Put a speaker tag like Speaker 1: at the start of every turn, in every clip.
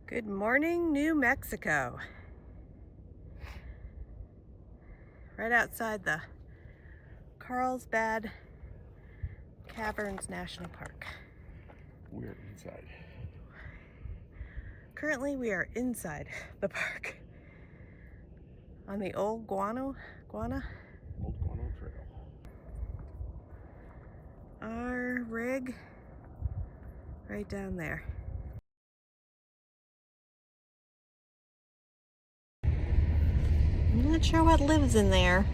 Speaker 1: Good morning, New Mexico. Right outside the Carlsbad Caverns National Park.
Speaker 2: We're inside.
Speaker 1: Currently, we are inside the park on the old Guano
Speaker 2: Old Guano Trail.
Speaker 1: Our rig right down there. I'm not sure what lives in there.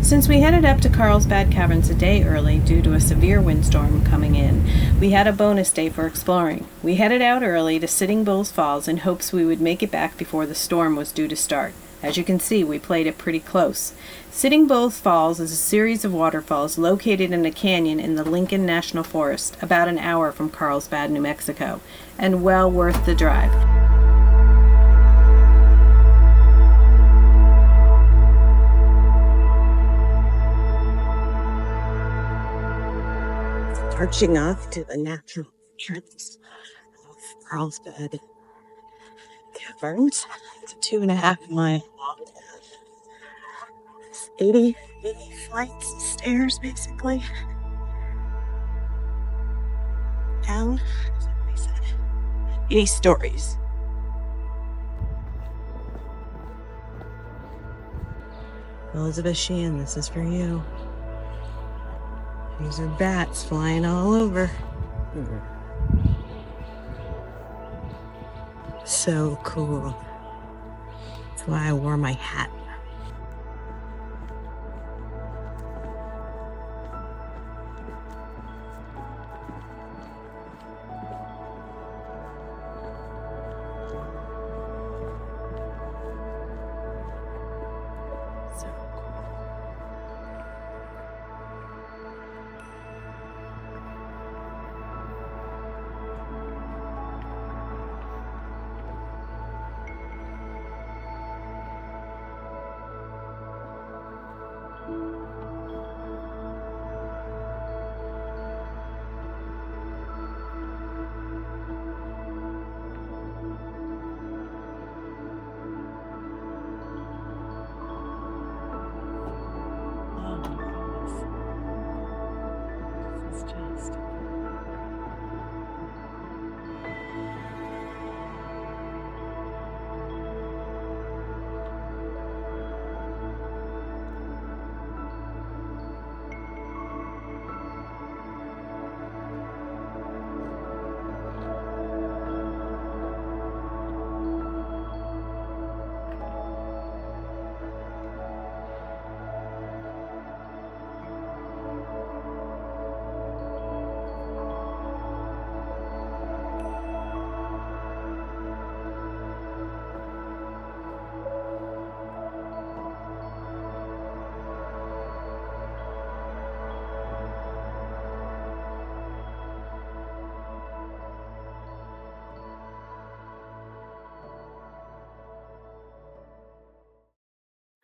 Speaker 1: Since we headed up to Carlsbad Caverns a day early due to a severe windstorm coming in, we had a bonus day for exploring. We headed out early to Sitting Bull's Falls in hopes we would make it back before the storm was due to start. As you can see, we played it pretty close. Sitting Bull's Falls is a series of waterfalls located in a canyon in the Lincoln National Forest, about an hour from Carlsbad, New Mexico, and well worth the drive. Marching off to the natural entrance of Carlsbad Caverns. It's a 2.5-mile walk. 80 flights of stairs, basically. Down, 80 stories. Elizabeth Sheehan, this is for you. These are bats flying all over. So cool. That's why I wore my hat. So cool.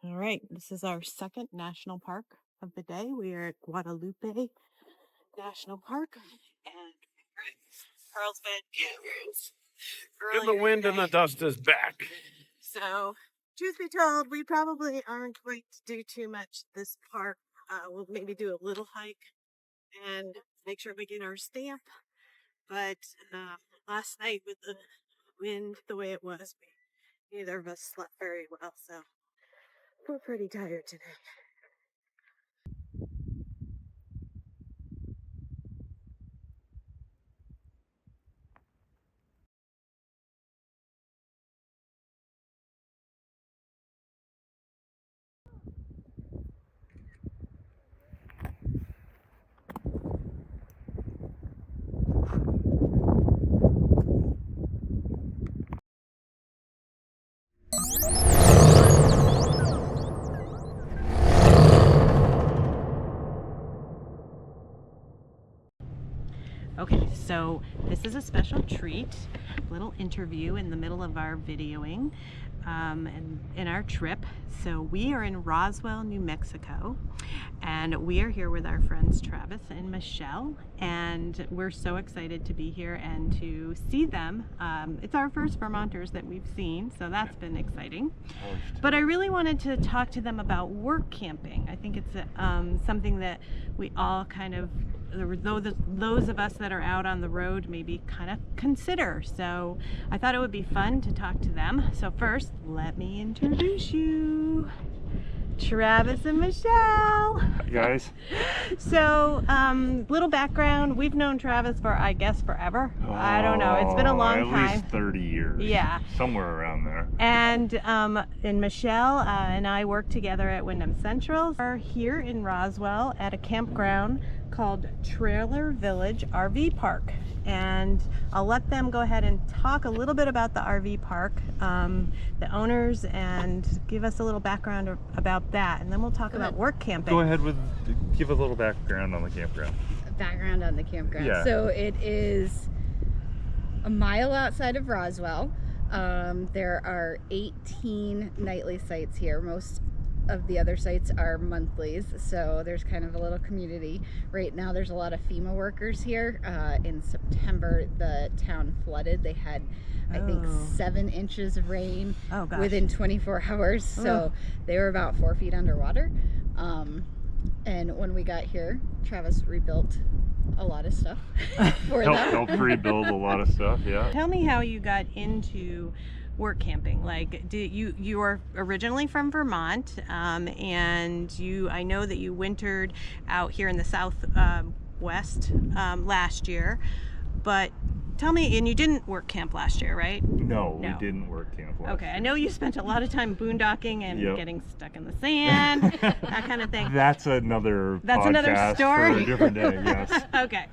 Speaker 1: All right, this is our second national park of the day. We are at Guadalupe National Park and Carlsbad Caverns.
Speaker 2: And the wind and the dust is back.
Speaker 1: So, truth be told, we probably aren't going to do too much this park. We'll maybe do a little hike and make sure we get our stamp. But last night with the wind the way it was, neither of us slept very well. So we're pretty tired today. Okay, so this is a special treat, little interview in the middle of our videoing. in our trip. So we are in Roswell, New Mexico, and we are here with our friends Travis and Michelle, and we're so excited to be here and to see them. It's our first Vermonters that we've seen, so that's been exciting. But I really wanted to talk to them about work camping. I think it's something that we all kind of, those of us that are out on the road maybe kind of consider. So I thought it would be fun to talk to them. So first, let me introduce you. Travis and Michelle.
Speaker 3: Hi guys.
Speaker 1: So, little background. We've known Travis for, I guess, forever. I don't know. It's been a long time.
Speaker 3: At least 30 years.
Speaker 1: Yeah.
Speaker 3: Somewhere around there.
Speaker 1: And Michelle and I work together at Wyndham Central. We're here in Roswell at a campground called Trailer Village RV Park. And I'll let them go ahead and talk a little bit about the RV park, the owners, and give us a little background about that. And then we'll talk about work camping.
Speaker 3: Go ahead give a little background on the campground.
Speaker 4: Background on the campground.
Speaker 3: Yeah.
Speaker 4: So it is a mile outside of Roswell. There are 18 nightly sites here. Most of the other sites are monthlies, so there's kind of a little community. Right now there's a lot of FEMA workers here. In September the town flooded. They had I think 7 inches of rain within 24 hours, so they were about 4 feet underwater. And when we got here, Travis rebuilt a lot of stuff for them.
Speaker 3: Helped rebuild a lot of stuff, yeah.
Speaker 1: Tell me how you got into work camping. Like, you are originally from Vermont, and I know that you wintered out here in the southwest last year, but tell me, and you didn't work camp last year, right?
Speaker 3: No, we didn't work camp last year.
Speaker 1: I know you spent a lot of time boondocking and getting stuck in the sand, that kind of thing.
Speaker 3: That's another
Speaker 1: story
Speaker 3: for a different day, yes.
Speaker 1: Okay.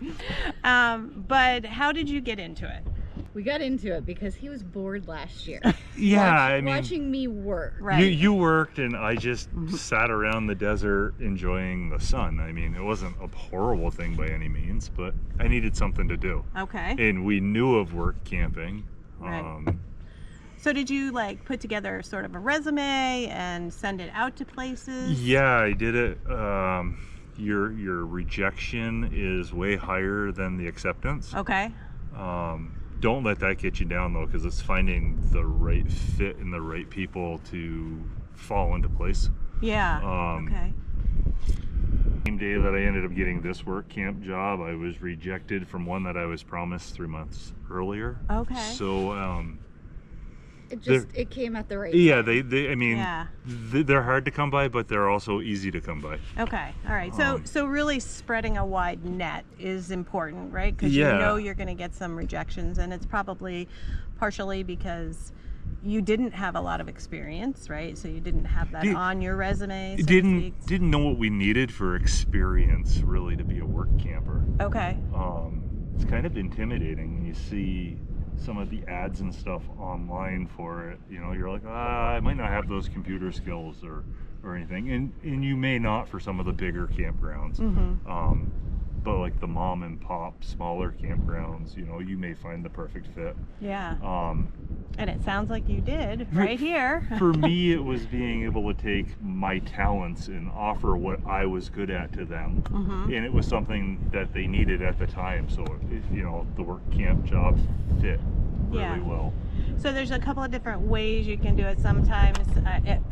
Speaker 1: But how did you get into it?
Speaker 4: We got into it because he was bored last year.
Speaker 3: Yeah,
Speaker 4: watching me work.
Speaker 1: Right.
Speaker 3: You worked and I just sat around the desert enjoying the sun. I mean, it wasn't a horrible thing by any means, but I needed something to do.
Speaker 1: Okay.
Speaker 3: And we knew of work camping.
Speaker 1: Right. So did you like put together sort of a resume and send it out to places?
Speaker 3: Yeah, I did it. Your rejection is way higher than the acceptance.
Speaker 1: Okay.
Speaker 3: Don't let that get you down though, because it's finding the right fit and the right people to fall into place.
Speaker 1: Yeah. Okay.
Speaker 3: Same day that I ended up getting this work camp job, I was rejected from one that I was promised 3 months earlier.
Speaker 1: Okay.
Speaker 3: So
Speaker 4: it came at the right
Speaker 3: time. They're hard to come by, but they're also easy to come by.
Speaker 1: Okay. All right. So really spreading a wide net is important, right? Because you know you're going to get some rejections, and it's probably partially because you didn't have a lot of experience, right? So you didn't have that on your resume.
Speaker 3: Didn't know what we needed for experience really to be a work camper.
Speaker 1: Okay.
Speaker 3: It's kind of intimidating when you see some of the ads and stuff online for it. You know, you're like, I might not have those computer skills or anything, and you may not for some of the bigger campgrounds. But like the mom and pop smaller campgrounds, you know, you may find the perfect fit.
Speaker 1: Yeah. And it sounds like you did right here.
Speaker 3: For me, it was being able to take my talents and offer what I was good at to them. And it was something that they needed at the time. So, the work camp job fit really well.
Speaker 1: So there's a couple of different ways you can do it. Sometimes,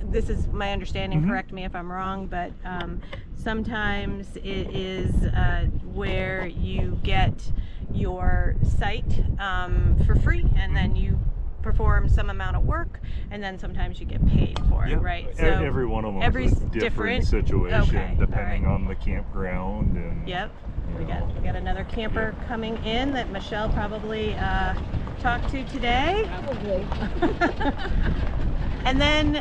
Speaker 1: this is my understanding, correct me if I'm wrong, but sometimes it is where you get your site for free, and then you perform some amount of work, and then sometimes you get paid for it, right?
Speaker 3: So every one of them is a different situation, depending on the campground. And
Speaker 1: we got another camper coming in that Michelle probably talked to today.
Speaker 4: Probably.
Speaker 1: And then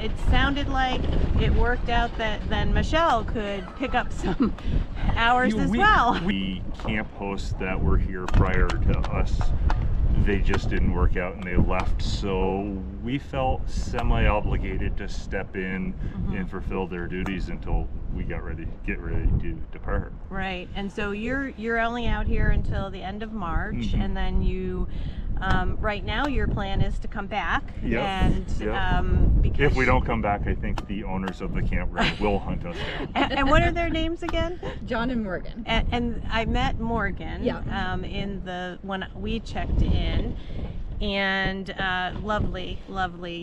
Speaker 1: it sounded like it worked out that then Michelle could pick up some hours as well.
Speaker 3: We camp hosts that were here prior to us, they just didn't work out and they left, so we felt semi-obligated to step in and fulfill their duties until we get ready to depart.
Speaker 1: Right. And so you're only out here until the end of March, and then you Right now, your plan is to come back,
Speaker 3: Yep.
Speaker 1: and
Speaker 3: Yep.
Speaker 1: because
Speaker 3: If we don't come back, I think the owners of the campground will hunt us down.
Speaker 1: and what are their names again?
Speaker 4: John and Morgan.
Speaker 1: And I met Morgan
Speaker 4: Yeah.
Speaker 1: in the when we checked in, and lovely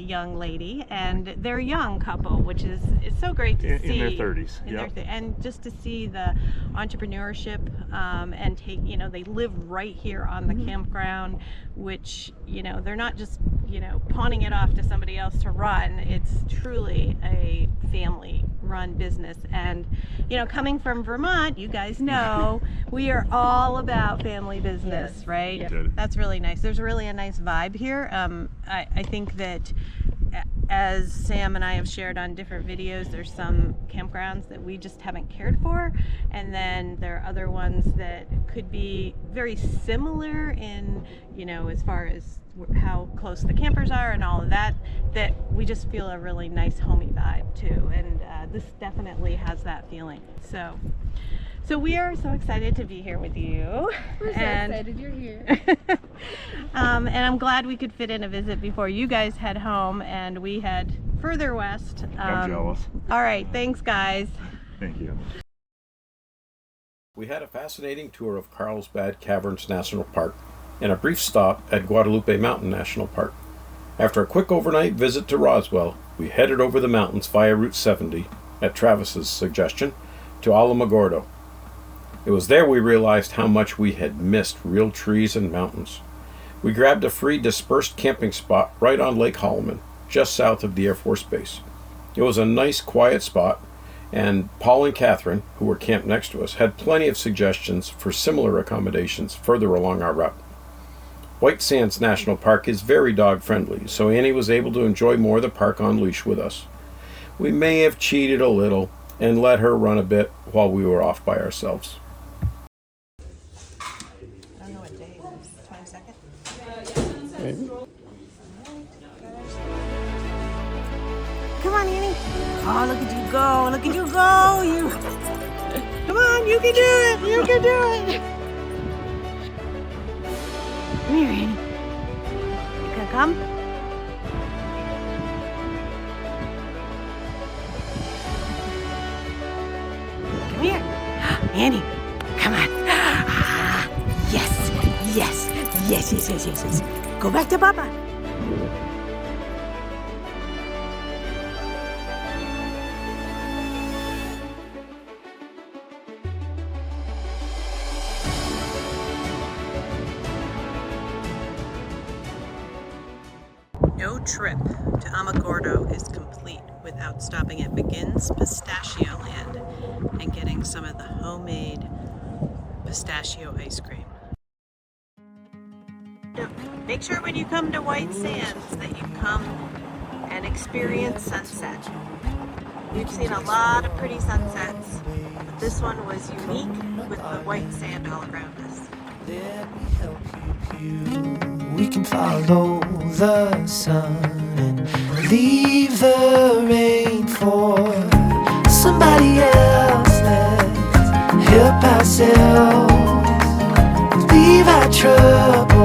Speaker 1: young lady, and they're a young couple, which is it's so great to see
Speaker 3: In their 30s.
Speaker 1: in
Speaker 3: Yep.
Speaker 1: their and just to see the entrepreneurship, and take, they live right here on the campground, which they're not just pawning it off to somebody else to run. It's truly a family run business, and coming from Vermont, you guys know we are all about family business.
Speaker 4: Yes.
Speaker 1: Right?
Speaker 4: Yeah.
Speaker 3: Good.
Speaker 1: That's really nice. There's really a nice vibe here. I think that, as Sam and I have shared on different videos, there's some campgrounds that we just haven't cared for, and then there are other ones that could be very similar in as far as how close the campers are and all of that we just feel a really nice homey vibe too, and this definitely has that feeling. So we are so excited to be here with you.
Speaker 4: We're so
Speaker 1: and
Speaker 4: excited you're here.
Speaker 1: and I'm glad we could fit in a visit before you guys head home and we head further west.
Speaker 3: I'm jealous.
Speaker 1: All right, thanks guys.
Speaker 3: Thank you.
Speaker 2: We had a fascinating tour of Carlsbad Caverns National Park and a brief stop at Guadalupe Mountain National Park. After a quick overnight visit to Roswell, we headed over the mountains via Route 70, at Travis's suggestion, to Alamogordo. It was there we realized how much we had missed real trees and mountains. We grabbed a free dispersed camping spot right on Lake Holloman, just south of the Air Force Base. It was a nice, quiet spot, and Paul and Catherine, who were camped next to us, had plenty of suggestions for similar accommodations further along our route. White Sands National Park is very dog-friendly, so Annie was able to enjoy more of the park on leash with us. We may have cheated a little and let her run a bit while we were off by ourselves.
Speaker 1: I don't know what day it is. 22nd?
Speaker 2: Maybe.
Speaker 1: Come on, Annie. Oh, look at you go. Look at you go. You. Come on, you can do it. You can do it. Come here, Annie. You gonna come? Come here. Annie, come on. Ah, yes, yes, yes, yes, yes, yes, yes. Go back to Papa. No trip to Alamogordo is complete without stopping at McGinn's Pistachio Land and getting some of the homemade pistachio ice cream. Make sure when you come to White Sands that you come and experience sunset. We've seen a lot of pretty sunsets, but this one was unique with the white sand all around us.
Speaker 5: We can follow the sun and leave the rain for somebody else. Let's help ourselves, leave our troubles